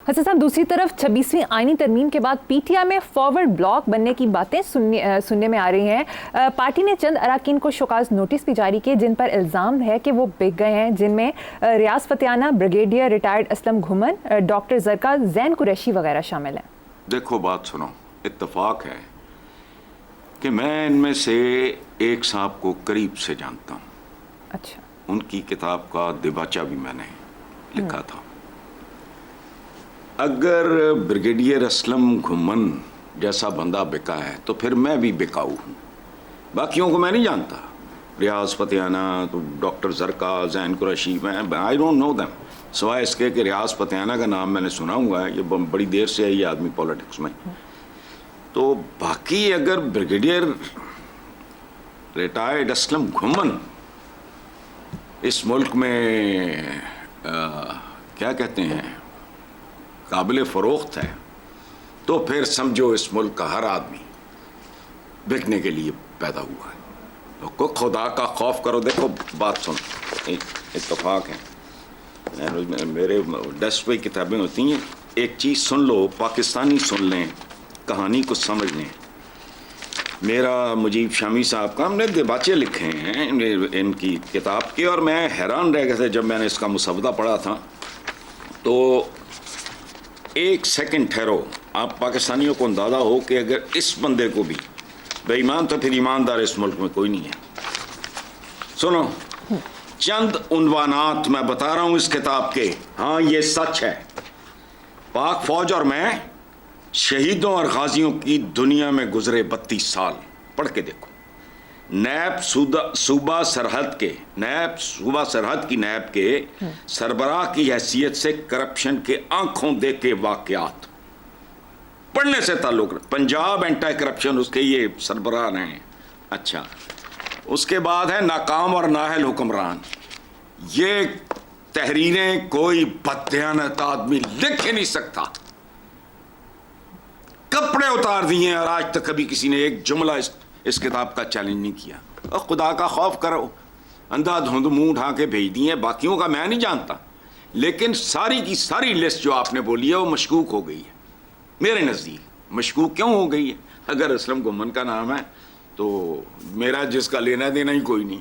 حسن صاحب دوسری طرف 26ویں آئینی ترمیم کے بعد پی ٹی آئی میں فارورڈ بلاک بننے کی باتیں سننے میں آ رہی ہیں. پارٹی نے چند اراکین کو شوکاز نوٹس بھی جاری کیے جن پر الزام ہے کہ وہ بک گئے ہیں، جن میں Riaz Fatyana, brigadier retired Aslam Ghumman, doctor Zarka, Zain Qureshi وغیرہ شامل ہیں. دیکھو بات سنو، اتفاق ہے کہ میں ان میں سے ایک صاحب کو قریب سے جانتا ہوں. اچھا. ان کی کتاب کا دباچہ بھی میں نے لکھا تھا. اگر بریگیڈیئر اسلم گھمن جیسا بندہ بکا ہے تو پھر میں بھی بکاؤ ہوں. باقیوں کو میں نہیں جانتا، ریاض فتیانہ، تو ڈاکٹر زرکا، زین قریشی، میں آئی ڈونٹ نو دیم، سوائے اس کے کہ ریاض فتیانہ کا نام میں نے سنا ہوا ہے، یہ بڑی دیر سے ہے یہ آدمی پولیٹکس میں. تو باقی اگر بریگیڈیئر ریٹائرڈ اسلم گھمن اس ملک میں کیا کہتے ہیں قابل فروخت ہے تو پھر سمجھو اس ملک کا ہر آدمی بکنے کے لیے پیدا ہوا ہے. کو خدا کا خوف کرو. دیکھو بات سنو، اتفاق ہے، میرے ڈیسک پہ کتابیں ہوتی ہیں، ایک چیز سن لو، پاکستانی سن لیں، کہانی کو سمجھ لیں. میرا مجیب شامی صاحب کا ہم نے دباچے لکھے ہیں ان کی کتاب کے، اور میں حیران رہ گیا تھا جب میں نے اس کا مسودہ پڑھا تھا. تو ایک سیکنڈ ٹھہرو، آپ پاکستانیوں کو اندازہ ہو کہ اگر اس بندے کو بھی بے ایمان تو پھر ایماندار اس ملک میں کوئی نہیں ہے. سنو چند عنوانات میں بتا رہا ہوں اس کتاب کے، ہاں یہ سچ ہے. پاک فوج اور میں، شہیدوں اور غازیوں کی دنیا میں گزرے 32 سال. پڑھ کے دیکھو. نیب صوبہ سرحد کی نیب کے سربراہ کی حیثیت سے کرپشن کے آنکھوں دیکھے واقعات، پڑھنے سے تعلق رکھ. پنجاب اینٹی کرپشن اس کے یہ سربراہ ہیں. اچھا، اس کے بعد ہے ناکام اور نااہل حکمران. یہ تحریریں کوئی بددیانت آدمی لکھ ہی نہیں سکتا. کپڑے اتار دیے اور آج تک کبھی کسی نے ایک جملہ اس کتاب کا چیلنج نہیں کیا. اور خدا کا خوف کرو، اندھا دھند منہ اٹھا کے بھیج دیے. باقیوں کا میں نہیں جانتا، لیکن ساری کی ساری لسٹ جو آپ نے بولی ہے وہ مشکوک ہو گئی ہے. میرے نزدیک مشکوک کیوں ہو گئی ہے؟ اگر اسلم گھمن کا نام ہے تو میرا جس کا لینا دینا ہی کوئی نہیں،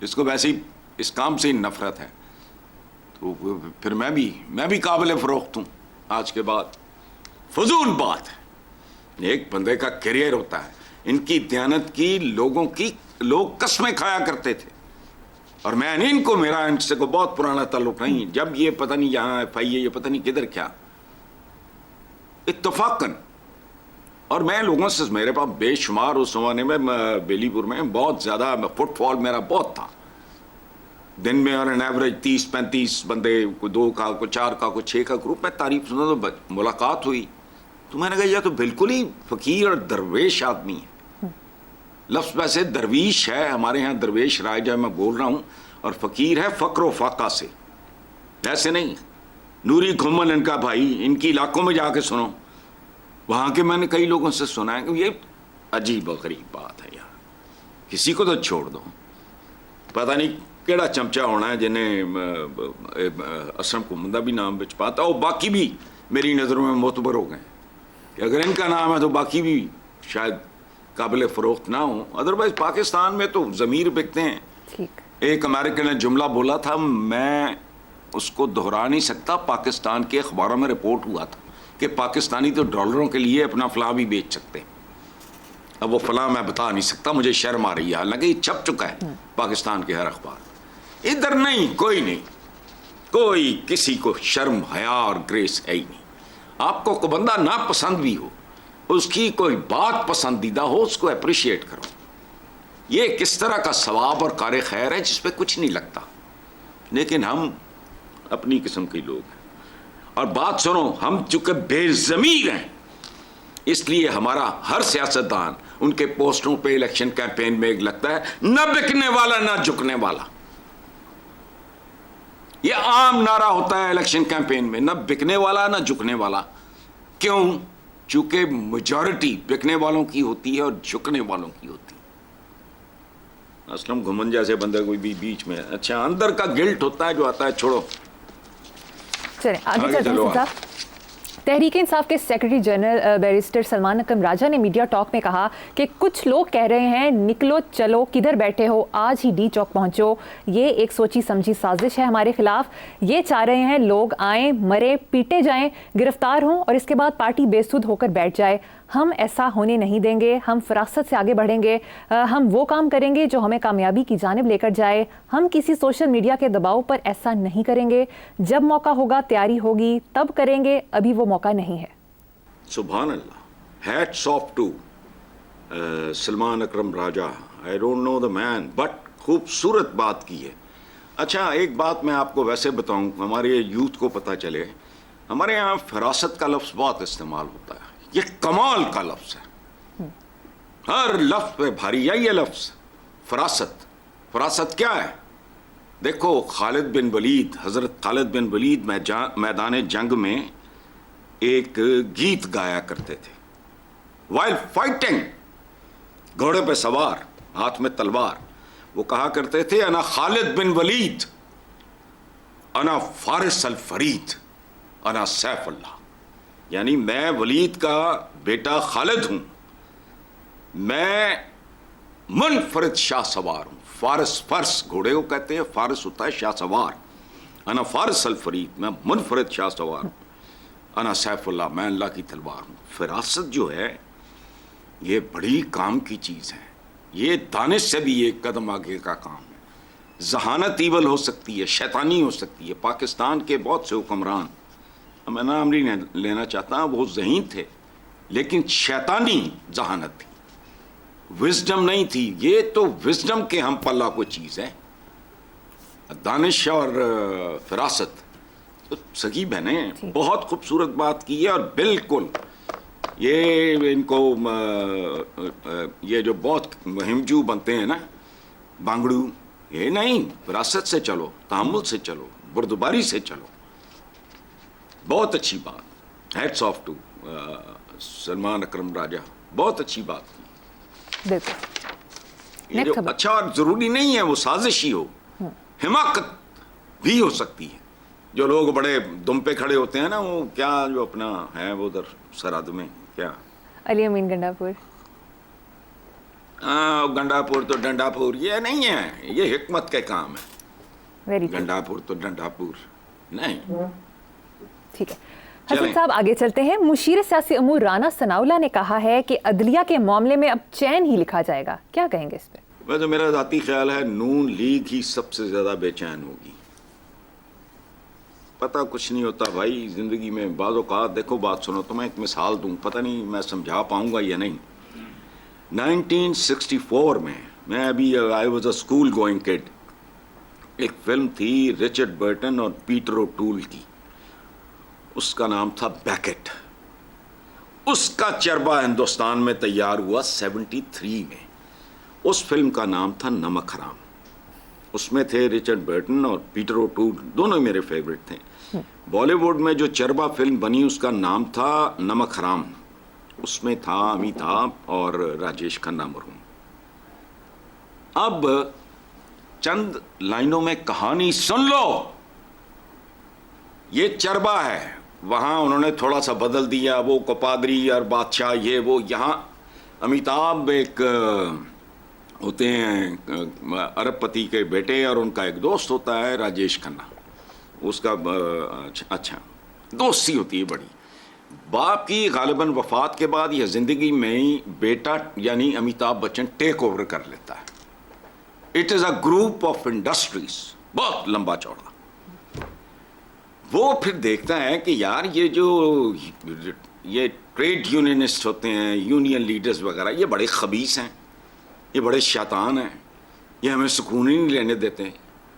جس کو ویسے ہی اس کام سے ہی نفرت ہے، تو پھر میں بھی قابل فروخت ہوں. آج کے بعد فضول بات ہے. ایک بندے کا کیریئر ہوتا ہے. ان کی دیانت کی لوگ قسمیں کھایا کرتے تھے، اور میں نہیں، ان کو میرا ان سے کو بہت پرانا تعلق نہیں. جب یہ پتہ نہیں یہاں ایف آئی اے، یہ پتہ نہیں کدھر کیا، اتفاقاً. اور میں لوگوں سے، میرے پاس بے شمار اس زمانے میں بیلی پور میں بہت زیادہ فٹ فال میرا بہت تھا. دن میں اور این ایوریج 30-35 بندے، کوئی 2 کا، کوئی 4 کا، کوئی 6 کا گروپ میں تعریف سنا تو ملاقات ہوئی. تو میں نے کہا یہ تو بالکل ہی فقیر اور درویش آدمی ہے. لفظ ویسے درویش ہے، ہمارے ہاں درویش رائج ہے، میں بول رہا ہوں، اور فقیر ہے فقر و فاقہ سے، ایسے نہیں. نوری گھمن ان کا بھائی، ان کی علاقوں میں جا کے سنو، وہاں کے میں نے کئی لوگوں سے سنا ہے کہ یہ عجیب و غریب بات ہے یار. کسی کو تو چھوڑ دو، پتہ نہیں کیڑا چمچہ ہونا ہے جنہیں اسلم گھمن بھی نام بچ پاتا. اور باقی بھی میری نظروں میں معتبر ہو گئے کہ اگر ان کا نام ہے تو باقی بھی شاید قابل فروخت نہ ہوں. ادروائز پاکستان میں تو ضمیر بکتے ہیں. ایک امریکن نے جملہ بولا تھا، میں اس کو دہرا نہیں سکتا. پاکستان کے اخباروں میں رپورٹ ہوا تھا کہ پاکستانی تو ڈالروں کے لیے اپنا فلاں بھی بیچ سکتے ہیں. اب وہ فلاں میں بتا نہیں سکتا، مجھے شرم آ رہی ہے، حالانکہ یہ چھپ چکا ہے پاکستان کے ہر اخبار. ادھر نہیں، کوئی کسی کو شرم حیا اور گریس ہے ہی نہیں. آپ کو کوئی بندہ ناپسند بھی ہو، اس کی کوئی بات پسندیدہ ہو، اس کو اپریشیٹ کرو. یہ کس طرح کا ثواب اور کار خیر ہے جس پہ کچھ نہیں لگتا. لیکن ہم اپنی قسم کے لوگ ہیں. اور بات سنو، ہم چونکہ بے ضمیر ہیں، اس لیے ہمارا ہر سیاستدان ان کے پوسٹروں پہ الیکشن کیمپین میں لگتا ہے نہ بکنے والا نہ جھکنے والا. یہ عام نعرہ ہوتا ہے الیکشن کیمپین میں، نہ بکنے والا نہ جھکنے والا. کیوں؟ چونکہ میجورٹی بکنے والوں کی ہوتی ہے اور جھکنے والوں کی ہوتی ہے. اسلم گھمن جیسے بندے کوئی بھی بیچ میں. اچھا، اندر کا گلٹ ہوتا ہے جو آتا ہے، چھوڑو، چلیں آگے چلتے ہیں. تحریک انصاف کے secretary general barrister Salman Akram راجہ نے میڈیا ٹاک میں کہا کہ کچھ لوگ کہہ رہے ہیں نکلو چلو کدھر بیٹھے ہو آج ہی ڈی چوک پہنچو، یہ ایک سوچی سمجھی سازش ہے ہمارے خلاف، یہ چاہ رہے ہیں لوگ آئیں مرے پیٹے جائیں گرفتار ہوں اور اس کے بعد پارٹی بے سود ہو کر بیٹھ جائے، ہم ایسا ہونے نہیں دیں گے، ہم فراست سے آگے بڑھیں گے، ہم وہ کام کریں گے جو ہمیں کامیابی کی جانب لے کر جائے، ہم کسی سوشل میڈیا کے دباؤ پر ایسا نہیں کریں گے، جب موقع ہوگا تیاری ہوگی تب کریں گے، ابھی وہ موقع نہیں ہے۔ سبحان اللہ، hats off to Salman Akram Raja, I don't know the man but خوبصورت بات کی ہے۔ اچھا ایک بات میں آپ کو ویسے بتاؤں، ہمارے یوتھ کو پتہ چلے، ہمارے یہاں فراست کا لفظ بہت استعمال ہوتا ہے، یہ کمال کا لفظ ہے، ہر لفظ پہ بھاری ہے یہ لفظ فراست۔ فراست کیا ہے؟ دیکھو خالد بن ولید، حضرت خالد بن ولید میدان جنگ میں ایک گیت گایا کرتے تھے، وائل فائٹنگ، گھوڑے پہ سوار ہاتھ میں تلوار، وہ کہا کرتے تھے انا خالد بن ولید انا فارس الفرید انا سیف اللہ، یعنی میں ولید کا بیٹا خالد ہوں، میں منفرد شاہ سوار ہوں، فارس گھوڑے کو کہتے ہیں، فارس ہوتا ہے شاہ سوار، انا فارس الفرید میں منفرد شاہ سوار ہوں، انا سیف اللہ میں اللہ کی تلوار ہوں۔ فراست جو ہے یہ بڑی کام کی چیز ہے، یہ دانش سے بھی ایک قدم آگے کا کام ہے۔ ذہانت ایول ہو سکتی ہے، شیطانی ہو سکتی ہے۔ پاکستان کے بہت سے حکمران، میں نام نہیں لینا چاہتا، وہ ذہین تھے لیکن شیطانی ذہانت تھی، وزڈم نہیں تھی۔ یہ تو وزڈم کے ہم پلہ کوئی چیز ہے، دانش اور فراست تو سگی بہنیں۔ بہت خوبصورت بات کی ہے، اور بالکل یہ ان کو یہ جو بہت مہمجو بنتے ہیں نا بانگڑو، یہ نہیں، فراست سے چلو، تحمل سے چلو، بردباری سے چلو، بہت اچھی بات، hates off to Salman Akram راجہ، بہت اچھی بات کی۔ بالکل یہ جو اچھا اور ضروری نہیں ہے وہ سازش ہی ہو، حماقت بھی ہو سکتی ہے۔ جو لوگ بڑے دم پہ کھڑے ہوتے ہیں نا، وہ کیا جو اپنا ہے وہ ادھر سرحد میں کیا علی امین گنڈا پور، گنڈا پور تو ڈنڈا پور، یہ نہیں ہے، یہ حکمت کے کام ہے۔ ویری گنڈا پور تو ڈنڈا پور نہیں۔ ٹھیک ہے حسن صاحب، آگے چلتے ہیں۔ مشیر سیاسی امور رانا ثناءاللہ نے کہا ہے کہ عدلیہ کے معاملے میں اب چین ہی لکھا جائے گا، کیا کہیں گے اس پہ؟ ویسے میرا ذاتی خیال ہے نون لیگ ہی سب سے زیادہ بے چین ہوگی۔ پتہ کچھ نہیں ہوتا بھائی زندگی میں، بعض اوقات دیکھو بات سنو تو میں ایک مثال دوں، پتہ نہیں میں سمجھا پاؤں گا یا نہیں۔ 1964 میں ابھی I was a school going kid, ایک فلم تھی رچرڈ برٹن اور پیٹر اوٹول کی، اس کا نام تھا بیکٹ۔ اس کا چربہ ہندوستان میں تیار ہوا 73 میں۔ اس فلم کا نام تھا نمک حرام۔ اس میں تھے رچرڈ برٹن اور پیٹر اوٹول، دونوں میرے فیوریٹ تھے۔ بالی ووڈ میں جو چربہ فلم بنی اس کا نام تھا نمک حرام، اس میں تھا امیتابھ اور راجیش کھنہ مرحوم۔ اب چند لائنوں میں کہانی سن لو، یہ چربہ ہے، وہاں انہوں نے تھوڑا سا بدل دیا، وہ کپادری اور بادشاہ یہ وہ، یہاں امیتابھ ایک ہوتے ہیں ارب پتی کے بیٹے، اور ان کا ایک دوست ہوتا ہے راجیش کھنہ، اس کا اچھا دوستی ہوتی ہے بڑی۔ باپ کی غالباً وفات کے بعد یا زندگی میں ہی بیٹا یعنی امیتابھ بچن ٹیک اوور کر لیتا ہے۔ It is a group of industries, بہت لمبا چوڑا۔ وہ پھر دیکھتا ہے کہ یار یہ ٹریڈ یونینسٹ ہوتے ہیں، یونین لیڈرز وغیرہ، یہ بڑے خبیث ہیں، یہ بڑے شیطان ہیں، یہ ہمیں سکون ہی نہیں لینے دیتے۔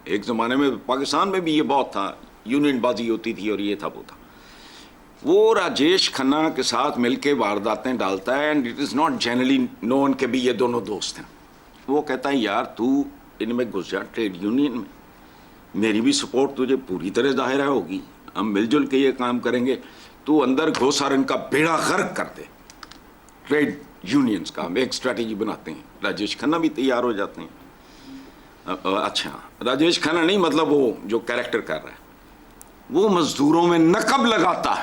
ایک زمانے میں پاکستان میں بھی یہ بہت تھا، یونین بازی ہوتی تھی اور یہ تھا وہ تھا۔ وہ راجیش کھنہ کے ساتھ مل کے وارداتیں ڈالتا ہے، and it is not generally known کہ بھی یہ دونوں دوست ہیں۔ وہ کہتا ہے یار تو ان میں گھس جا ٹریڈ یونین میں، میری بھی سپورٹ تجھے پوری طرح ظاہر ہوگی، ہم مل جل کے یہ کام کریں گے، تو اندر گھس اور ان کا بیڑا غرق کر دے ٹریڈ یونینز کا۔ ہم ایک اسٹریٹجی بناتے ہیں، راجیش کھنہ بھی تیار ہو جاتے ہیں۔ اچھا راجیش کھنہ نہیں، مطلب وہ جو کیریکٹر کر رہا ہے وہ مزدوروں میں نقب لگاتا ہے،